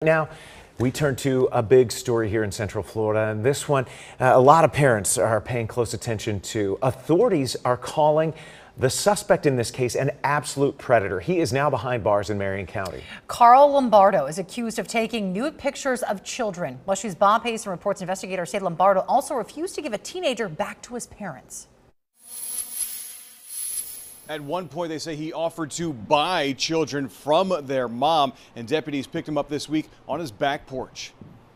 Now, we turn to a big story here in Central Florida, and this one, a lot of parents are paying close attention to. Authorities are calling the suspect in this case an absolute predator. He is now behind bars in Marion County. Carl Lombardo is accused of taking nude pictures of children. WESH Bob Hazen reports investigators say Lombardo also refused to give a teenager back to his parents. At one point, they say he offered to buy children from their mom, and deputies picked him up this week on his back porch.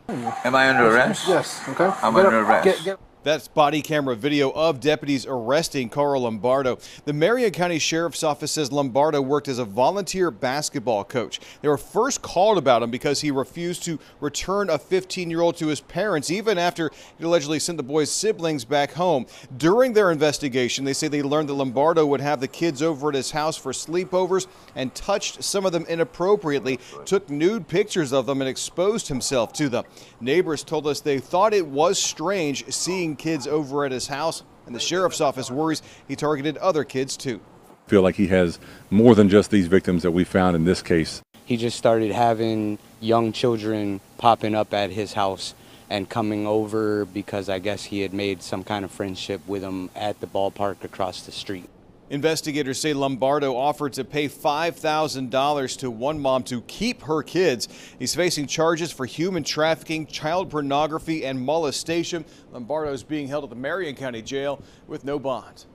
Am I under arrest? Yes. Okay. I'm under arrest. That's body camera video of deputies arresting Carl Lombardo. The Marion County Sheriff's Office says Lombardo worked as a volunteer basketball coach. They were first called about him because he refused to return a 15-year-old to his parents, even after he allegedly sent the boy's siblings back home. During their investigation, they say they learned that Lombardo would have the kids over at his house for sleepovers and touched some of them inappropriately, took nude pictures of them and exposed himself to them. Neighbors told us they thought it was strange seeing kids over at his house, and the sheriff's office worries he targeted other kids too. I feel like he has more than just these victims that we found in this case. He just started having young children popping up at his house and coming over because I guess he had made some kind of friendship with them at the ballpark across the street. Investigators say Lombardo offered to pay $5,000 to one mom to keep her kids. He's facing charges for human trafficking, child pornography, and molestation. Lombardo is being held at the Marion County Jail with no bond.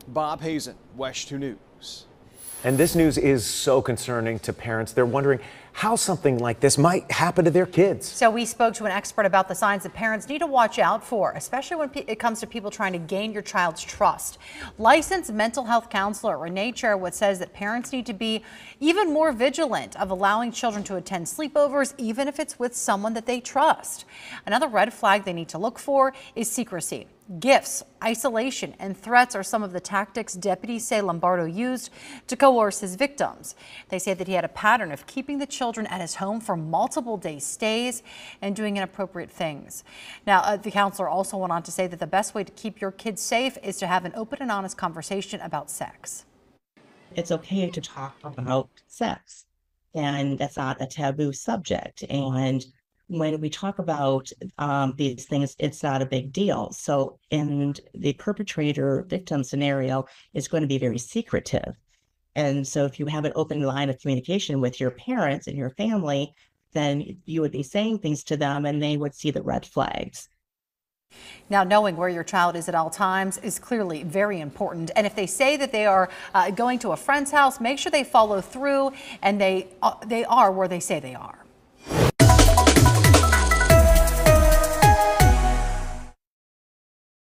Bob Hazen, WESH 2 News. And this news is so concerning to parents. They're wondering how something like this might happen to their kids. So we spoke to an expert about the signs that parents need to watch out for, especially when it comes to people trying to gain your child's trust. Licensed mental health counselor Renee Cherwood says that parents need to be even more vigilant of allowing children to attend sleepovers, even if it's with someone that they trust. Another red flag they need to look for is secrecy. Gifts, isolation, and threats are some of the tactics deputies say Lombardo used to coerce his victims. They say that he had a pattern of keeping the children at his home for multiple day stays and doing inappropriate things. Now, the counselor also went on to say that the best way to keep your kids safe is to have an open and honest conversation about sex. It's okay to talk about sex, and that's not a taboo subject. And when we talk about these things, it's not a big deal. So in the perpetrator victim scenario is going to be very secretive. And so if you have an open line of communication with your parents and your family, then you would be saying things to them and they would see the red flags. Now, knowing where your child is at all times is clearly very important. And if they say that they are going to a friend's house, make sure they follow through and they are where they say they are.